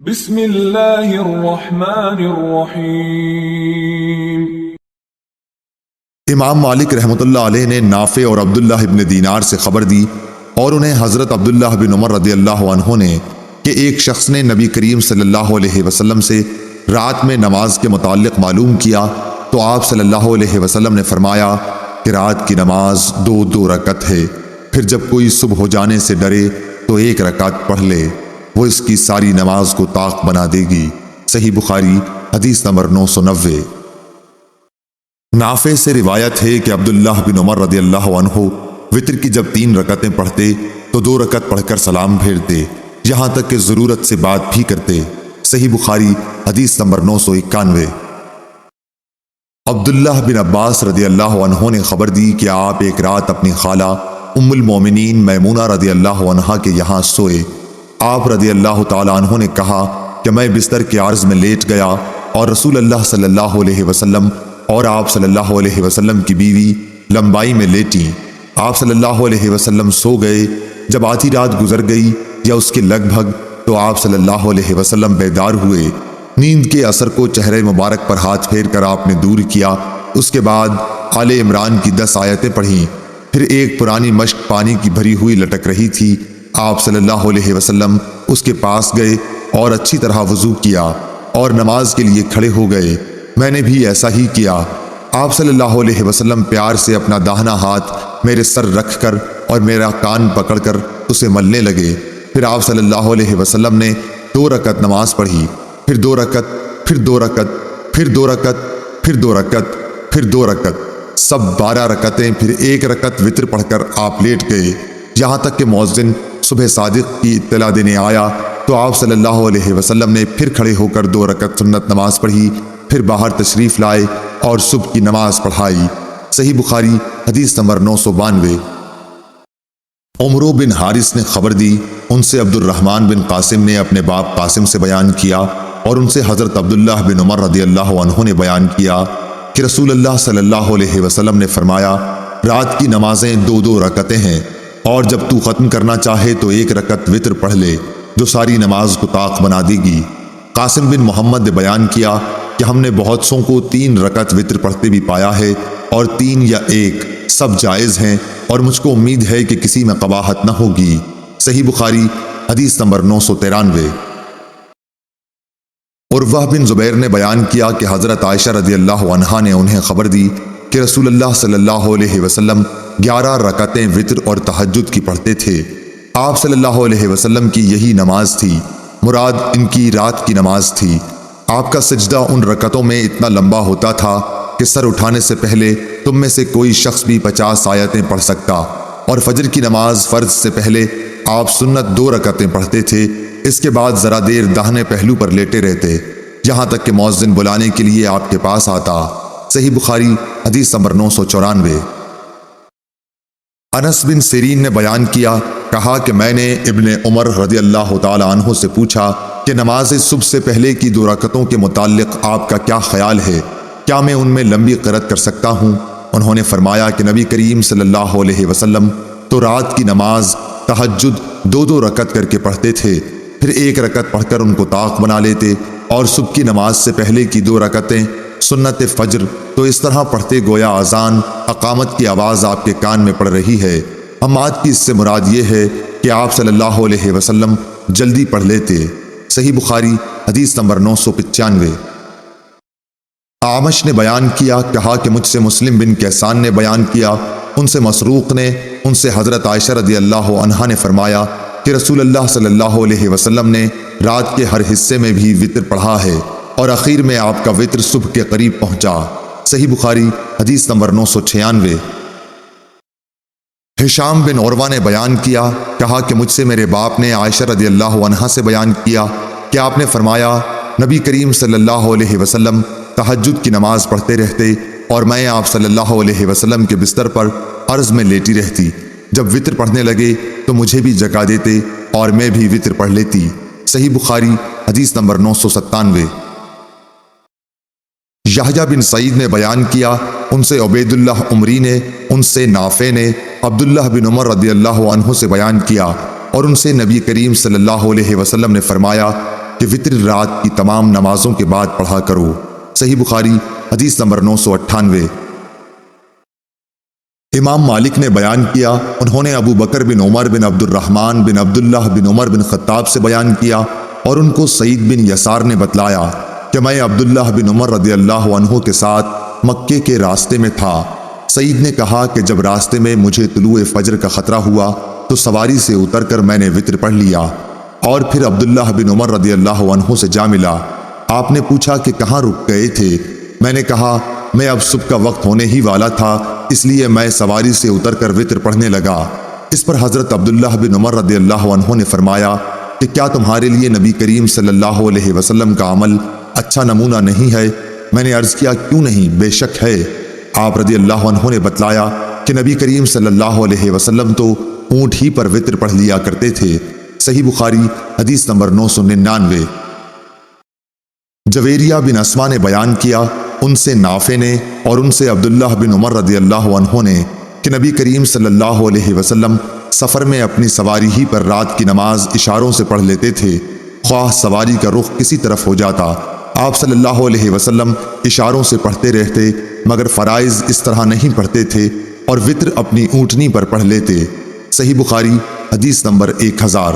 بسم اللہ الرحمن الرحیم۔ امام مالک رحمۃ اللہ علیہ نے نافع اور عبداللہ ابن دینار سے خبر دی اور انہیں حضرت عبداللہ بن عمر رضی اللہ عنہ نے کہ ایک شخص نے نبی کریم صلی اللہ علیہ وسلم سے رات میں نماز کے متعلق معلوم کیا تو آپ صلی اللہ علیہ وسلم نے فرمایا کہ رات کی نماز دو رکعت ہے، پھر جب کوئی صبح ہو جانے سے ڈرے تو ایک رکعت پڑھ لے، وہ اس کی ساری نماز کو طاق بنا دے گی۔ صحیح بخاری حدیث نمبر 990۔ نافع سے روایت ہے کہ عبداللہ بن عمر رضی اللہ عنہ وتر کی جب 3 رکعتیں پڑھتے تو 2 رکعت پڑھ کر سلام پھیرتے، یہاں تک کہ ضرورت سے بات بھی کرتے۔ صحیح بخاری حدیث نمبر 991۔ عبداللہ بن عباس رضی اللہ عنہ نے خبر دی کہ آپ ایک رات اپنی خالہ ام المومنین میمونہ رضی اللہ عنہا کے یہاں سوئے۔ آپ رضی اللہ تعالی عنہ نے کہا کہ میں بستر کے عرض میں لیٹ گیا اور رسول اللہ صلی اللہ علیہ وسلم اور آپ صلی اللہ علیہ وسلم کی بیوی لمبائی میں لیٹیں۔ آپ صلی اللہ علیہ وسلم سو گئے۔ جب آدھی رات گزر گئی یا اس کے لگ بھگ تو آپ صلی اللہ علیہ وسلم بیدار ہوئے۔ نیند کے اثر کو چہرے مبارک پر ہاتھ پھیر کر آپ نے دور کیا۔ اس کے بعد آل عمران کی 10 آیتیں پڑھیں۔ پھر ایک پرانی مشک پانی کی بھری ہوئی لٹک رہی تھی۔ آپ صلی اللہ علیہ وسلم اس کے پاس گئے اور اچھی طرح وضو کیا اور نماز کے لیے کھڑے ہو گئے۔ میں نے بھی ایسا ہی کیا۔ آپ صلی اللہ علیہ وسلم پیار سے اپنا داہنا ہاتھ میرے سر رکھ کر اور میرا کان پکڑ کر اسے ملنے لگے۔ پھر آپ صلی اللہ علیہ وسلم نے 2 رکعت نماز پڑھی، پھر 2 رکعت، پھر 2 رکعت، پھر 2 رکعت، پھر 2 رکعت، پھر 2 رکعت، سب 12 رکعتیں، پھر 1 رکعت وتر پڑھ کر آپ لیٹ گئے، یہاں تک کہ مؤذن صبح صادق کی اطلاع دینے آیا تو آپ صلی اللہ علیہ وسلم نے پھر کھڑے ہو کر 2 رکعت سنت نماز پڑھی، پھر باہر تشریف لائے اور صبح کی نماز پڑھائی۔ صحیح بخاری حدیث نمبر 992۔ عمرو بن حارث نے خبر دی، ان سے عبد الرحمن بن قاسم نے اپنے باپ قاسم سے بیان کیا اور ان سے حضرت عبداللہ بن عمر رضی اللہ عنہ نے بیان کیا کہ رسول اللہ صلی اللہ علیہ وسلم نے فرمایا رات کی نمازیں 2 رکعتیں ہیں، اور جب تو ختم کرنا چاہے تو 1 رکعت وتر پڑھ لے جو ساری نماز کو طاق بنا دے گی۔ قاسم بن محمد نے بیان کیا کہ ہم نے بہت سوں کو 3 رکعت وتر پڑھتے بھی پایا ہے، اور 3 یا 1 سب جائز ہیں، اور مجھ کو امید ہے کہ کسی میں قباحت نہ ہوگی۔ صحیح بخاری حدیث نمبر 993۔ عروہ بن زبیر نے بیان کیا کہ حضرت عائشہ رضی اللہ عنہا نے انہیں خبر دی کہ رسول اللہ صلی اللہ علیہ وسلم 11 رکعتیں وتر اور تہجد کی پڑھتے تھے۔ آپ صلی اللہ علیہ وسلم کی یہی نماز تھی، مراد ان کی رات کی نماز تھی۔ آپ کا سجدہ ان رکعتوں میں اتنا لمبا ہوتا تھا کہ سر اٹھانے سے پہلے تم میں سے کوئی شخص بھی 50 آیتیں پڑھ سکتا، اور فجر کی نماز فرض سے پہلے آپ سنت 2 رکعتیں پڑھتے تھے۔ اس کے بعد ذرا دیر داہنے پہلو پر لیٹے رہتے، یہاں تک کہ مؤذن بلانے کے لیے آپ کے پاس آتا۔ صحیح بخاری حدیث نمبر 994۔ انس بن سیرین نے بیان کیا، کہا کہ میں نے ابن عمر رضی اللہ تعالی عنہ سے پوچھا کہ نماز صبح سے پہلے کی 2 رکعتوں کے متعلق آپ کا کیا خیال ہے، کیا میں ان میں لمبی قرأت کر سکتا ہوں؟ انہوں نے فرمایا کہ نبی کریم صلی اللہ علیہ وسلم تو رات کی نماز تہجد 2 رکعت کر کے پڑھتے تھے، پھر 1 رکعت پڑھ کر ان کو طاق بنا لیتے، اور صبح کی نماز سے پہلے کی 2 رکعتیں سنت فجر تو اس طرح پڑھتے گویا اذان اقامت کی آواز آپ کے کان میں پڑ رہی ہے۔ حماد کی اس سے مراد یہ ہے کہ آپ صلی اللہ علیہ وسلم جلدی پڑھ لیتے۔ صحیح بخاری حدیث نمبر 995۔ اعمش نے بیان کیا، کہا کہ مجھ سے مسلم بن کیسان نے بیان کیا، ان سے مسروق نے، ان سے حضرت عائشہ رضی اللہ عنہا نے فرمایا کہ رسول اللہ صلی اللہ علیہ وسلم نے رات کے ہر حصے میں بھی وتر پڑھا ہے، اور اخیر میں آپ کا وتر صبح کے قریب پہنچا۔ صحیح بخاری حدیث نمبر 996۔ ہشام بن عروہ نے بیان کیا، کہا کہ مجھ سے میرے باپ نے عائشہ رضی اللہ عنہا سے بیان کیا کہ آپ نے فرمایا نبی کریم صلی اللہ علیہ وسلم تہجد کی نماز پڑھتے رہتے، اور میں آپ صلی اللہ علیہ وسلم کے بستر پر عرض میں لیٹی رہتی، جب وتر پڑھنے لگے تو مجھے بھی جگا دیتے اور میں بھی وتر پڑھ لیتی۔ صحیح بخاری حدیث نمبر 997۔ یحییٰ بن سعید نے بیان کیا، ان سے عبید اللہ عمری نے، ان سے نافع نے عبداللہ بن عمر رضی اللہ عنہ سے بیان کیا، اور ان سے نبی کریم صلی اللہ علیہ وسلم نے فرمایا کہ وطر رات کی تمام نمازوں کے بعد پڑھا کرو۔ صحیح بخاری حدیث نمبر 998۔ امام مالک نے بیان کیا، انہوں نے ابو بکر بن عمر بن عبد الرحمن بن عبداللہ بن عمر بن خطاب سے بیان کیا اور ان کو سعید بن یسار نے بتلایا کہ میں عبداللہ بن عمر رضی اللہ عنہ کے ساتھ مکے کے راستے میں تھا۔ سعید نے کہا کہ جب راستے میں مجھے طلوع فجر کا خطرہ ہوا تو سواری سے اتر کر میں نے وطر پڑھ لیا اور پھر عبداللہ بن عمر رضی اللہ عنہ سے جا ملا۔ آپ نے پوچھا کہ کہاں رک گئے تھے؟ میں نے کہا میں اب صبح کا وقت ہونے ہی والا تھا، اس لیے میں سواری سے اتر کر وطر پڑھنے لگا۔ اس پر حضرت عبداللہ بن عمر رضی اللہ عنہ نے فرمایا کہ کیا تمہارے لیے نبی کریم صلی اللہ علیہ وسلم کا عمل اچھا نمونہ نہیں ہے؟ میں نے عرض کیا کیوں نہیں، بے شک ہے۔ آپ رضی اللہ عنہ نے بتلایا کہ نبی کریم صلی اللہ علیہ وسلم تو اونٹ ہی پر وطر پڑھ لیا کرتے تھے۔ صحیح بخاری حدیث نمبر 999۔ جویریہ بن اسما نے بیان کیا، ان سے نافع نے اور ان سے عبداللہ بن عمر رضی اللہ عنہ نے کہ نبی کریم صلی اللہ علیہ وسلم سفر میں اپنی سواری ہی پر رات کی نماز اشاروں سے پڑھ لیتے تھے، خواہ سواری کا رخ کسی طرف ہو جاتا۔ آپ صلی اللہ علیہ وسلم اشاروں سے پڑھتے رہتے، مگر فرائض اس طرح نہیں پڑھتے تھے اور وطر اپنی اونٹنی پر پڑھ لیتے۔ صحیح بخاری حدیث نمبر 1000۔